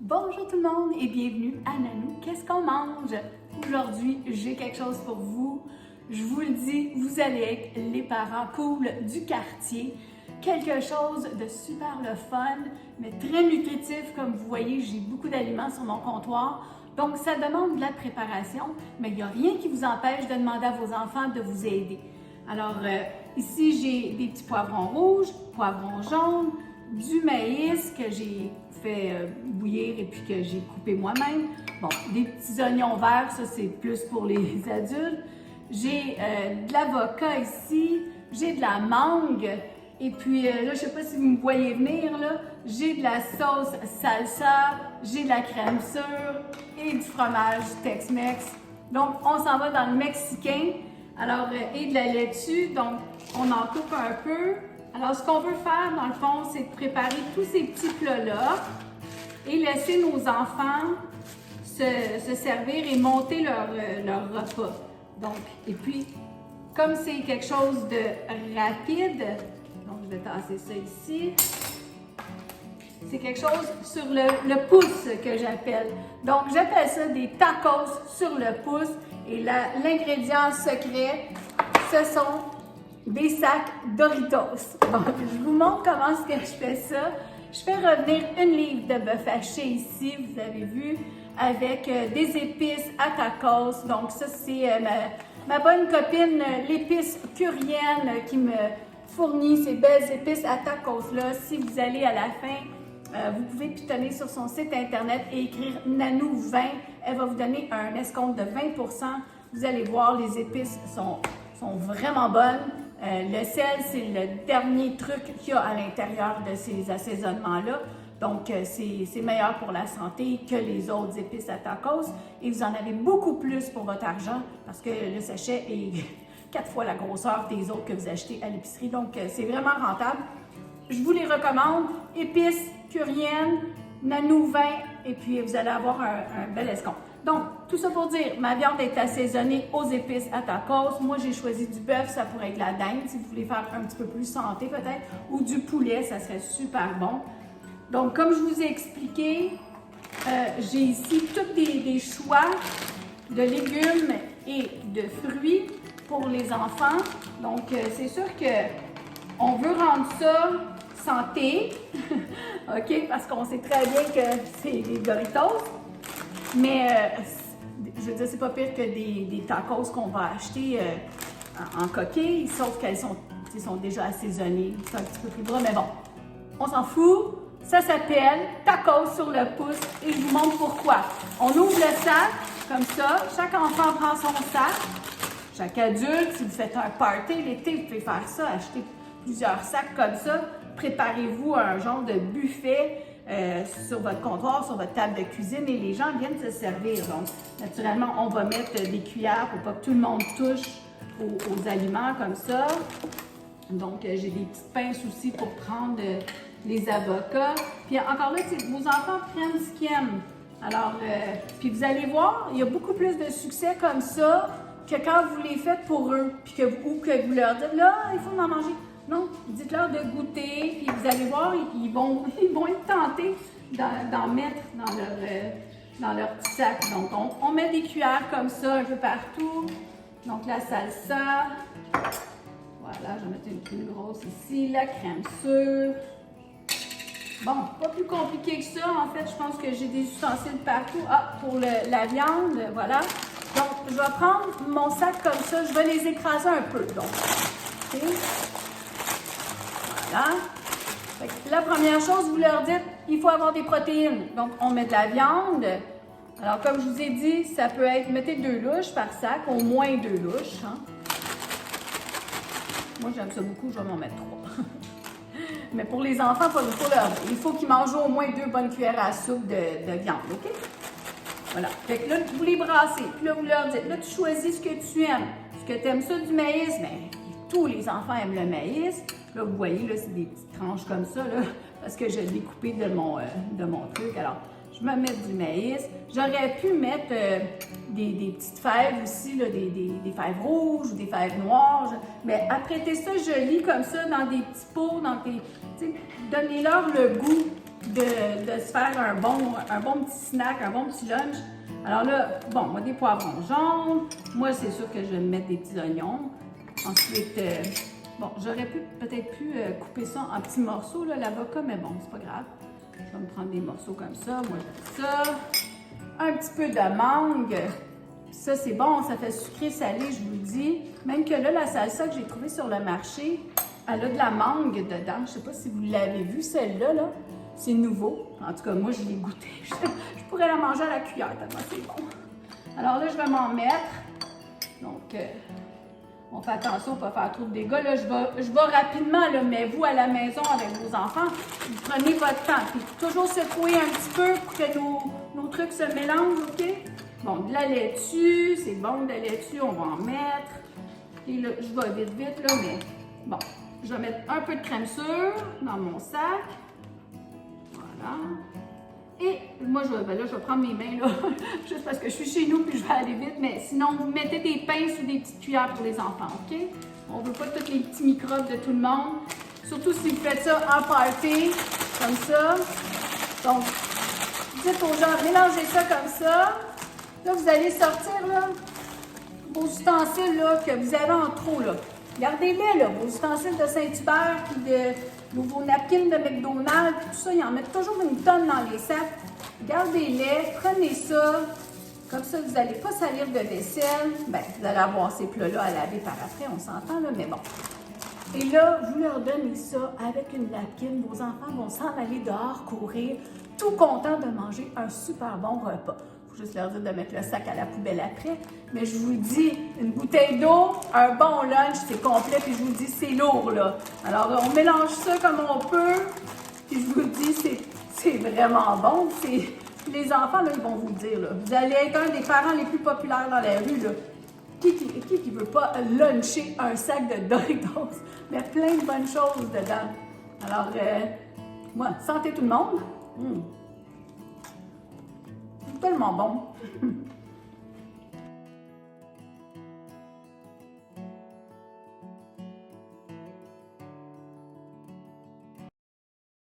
Bonjour tout le monde et bienvenue à Nanou, qu'est-ce qu'on mange? Aujourd'hui, j'ai quelque chose pour vous. Je vous le dis, vous allez être les parents cool du quartier. Quelque chose de super le fun, mais très nutritif. Comme vous voyez, j'ai beaucoup d'aliments sur mon comptoir. Donc, ça demande de la préparation, mais il n'y a rien qui vous empêche de demander à vos enfants de vous aider. Alors, ici, j'ai des petits poivrons rouges, poivrons jaunes, du maïs que j'ai fait bouillir et puis que j'ai coupé moi-même. Bon, des petits oignons verts, ça c'est plus pour les adultes. J'ai de l'avocat ici, j'ai de la mangue et puis là, je ne sais pas si vous me voyez venir, là, j'ai de la sauce salsa, j'ai de la crème sûre et du fromage Tex-Mex. Donc, on s'en va dans le mexicain. Alors, et de la laitue, donc on en coupe un peu. Alors, ce qu'on veut faire, dans le fond, c'est de préparer tous ces petits plats-là et laisser nos enfants se servir et monter leur repas. Donc, et puis, comme c'est quelque chose de rapide, donc je vais tasser ça ici, c'est quelque chose sur le pouce que j'appelle. Donc, j'appelle ça des tacos sur le pouce et l'ingrédient secret, ce sont des sacs Doritos. Donc, je vous montre comment est-ce que je fais ça. Je fais revenir une livre de bœuf haché ici, vous avez vu, avec des épices à tacos. Donc, ça, c'est ma bonne copine, l'épice Curienne, qui me fournit ces belles épices à tacos-là. Si vous allez à la fin, vous pouvez pitonner sur son site internet et écrire Nanou 20. Elle va vous donner un escompte de 20 %. Vous allez voir, les épices sont vraiment bonnes. Le sel, c'est le dernier truc qu'il y a à l'intérieur de ces assaisonnements-là. Donc, c'est meilleur pour la santé que les autres épices à tacos. Et vous en avez beaucoup plus pour votre argent parce que le sachet est 4 fois la grosseur des autres que vous achetez à l'épicerie. Donc, c'est vraiment rentable. Je vous les recommande. Épices, Curienne, Nanou 20 et puis vous allez avoir un bel escompte. Donc, tout ça pour dire, ma viande est assaisonnée aux épices à tacos. Moi, j'ai choisi du bœuf, ça pourrait être de la dinde, si vous voulez faire un petit peu plus santé peut-être, ou du poulet, ça serait super bon. Donc, comme je vous ai expliqué, j'ai ici tous des choix de légumes et de fruits pour les enfants. Donc, c'est sûr qu'on veut rendre ça santé, OK, parce qu'on sait très bien que c'est des Doritos. Mais, je veux dire, c'est pas pire que des tacos qu'on va acheter en coquille, sauf qu'elles sont déjà assaisonnées. C'est un petit peu plus gras, mais bon, on s'en fout. Ça s'appelle tacos sur le pouce et je vous montre pourquoi. On ouvre le sac comme ça. Chaque enfant prend son sac. Chaque adulte, si vous faites un party l'été, vous pouvez faire ça, acheter plusieurs sacs comme ça. Préparez-vous un genre de buffet sur votre comptoir, sur votre table de cuisine et les gens viennent se servir. Donc, naturellement, on va mettre des cuillères pour pas que tout le monde touche aux aliments comme ça. Donc, j'ai des petites pinces aussi pour prendre les avocats. Puis encore là, vos enfants prennent ce qu'ils aiment. Alors, puis vous allez voir, il y a beaucoup plus de succès comme ça que quand vous les faites pour eux, puis que vous leur dites, là, il faut en manger. Non, dites-leur de goûter, puis vous allez voir, ils vont être tentés d'en mettre dans leur petit sac. Donc, on met des cuillères comme ça un peu partout. Donc, la salsa. Voilà, je vais mettre une plus grosse ici. La crème sûre. Bon, pas plus compliqué que ça. En fait, je pense que j'ai des ustensiles partout. Ah, pour la viande, voilà. Donc, je vais prendre mon sac comme ça. Je vais les écraser un peu. Donc, OK. Voilà. La première chose, vous leur dites, il faut avoir des protéines. Donc, on met de la viande. Alors, comme je vous ai dit, ça peut être, mettez 2 louches par sac, au moins 2 louches. Hein. Moi, j'aime ça beaucoup, je vais m'en mettre 3. Mais pour les enfants, il faut qu'ils mangent au moins 2 bonnes cuillères à soupe de viande, OK? Voilà. Fait que là, vous les brassez. Puis là, vous leur dites, là, tu choisis ce que tu aimes. Est-ce que tu aimes ça du maïs? Bien, tous les enfants aiment le maïs. Là, vous voyez, là, c'est des petites tranches comme ça, là, parce que je l'ai coupé de mon truc. Alors, je me mets du maïs. J'aurais pu mettre des petites fèves aussi, là, des fèves rouges ou des fèves noires. Mais apprêtez ça joli comme ça dans des petits pots, donnez-leur le goût de se faire un bon petit snack, un bon petit lunch. Alors là, bon, moi des poivrons jaunes. Moi, c'est sûr que je vais me mettre des petits oignons. Ensuite, bon, j'aurais peut-être pu couper ça en petits morceaux, l'avocat, mais bon, c'est pas grave. Je vais me prendre des morceaux comme ça. Moi, j'aime ça. Un petit peu de mangue. Ça, c'est bon, ça fait sucré-salé, je vous le dis. Même que là, la salsa que j'ai trouvée sur le marché, elle a de la mangue dedans. Je sais pas si vous l'avez vue, celle-là, là. C'est nouveau. En tout cas, moi, je l'ai goûté. Je pourrais la manger à la cuillère, tellement c'est bon. Alors là, je vais m'en mettre. Donc, on fait attention, on ne peut pas faire trop de dégâts. Là, je vais rapidement, là, mais vous, à la maison, avec vos enfants, vous prenez votre temps. Puis toujours secouer un petit peu pour que nos trucs se mélangent, OK? Bon, de la laitue, c'est bon, de la laitue, on va en mettre. Et là, je vais vite, là, mais bon. Je vais mettre un peu de crème sûre dans mon sac. Voilà. Et moi, je vais prendre mes mains, là, juste parce que je suis chez nous puis je vais aller vite. Mais sinon, vous mettez des pinces ou des petites cuillères pour les enfants, OK? On ne veut pas tous les petits microbes de tout le monde. Surtout si vous faites ça en party, comme ça. Donc, dites aux gens, mélangez ça comme ça. Là, vous allez sortir, là, vos ustensiles, là, que vous avez en trop, là. Gardez-les, là, vos ustensiles de Saint-Hubert, puis vos napkins de McDonald's, tout ça, ils en mettent toujours une tonne dans les sacs. Gardez-les, prenez ça. Comme ça, vous n'allez pas salir de vaisselle. Bien, vous allez avoir ces plats-là à laver par après, on s'entend, là, mais bon. Et là, vous leur donnez ça avec une napkin. Vos enfants vont s'en aller dehors, courir, tout contents de manger un super bon repas. Il faut juste leur dire de mettre le sac à la poubelle après. Mais je vous le dis, une bouteille d'eau, un bon lunch, c'est complet. Puis je vous le dis, c'est lourd, là. Alors, on mélange ça comme on peut. Puis je vous le dis, c'est vraiment bon. Les enfants, là, ils vont vous le dire, là. Vous allez être un des parents les plus populaires dans la rue, là. Qui veut pas luncher un sac de Doritos? Mais plein de bonnes choses dedans. Alors, moi, santé tout le monde. C'est tellement bon.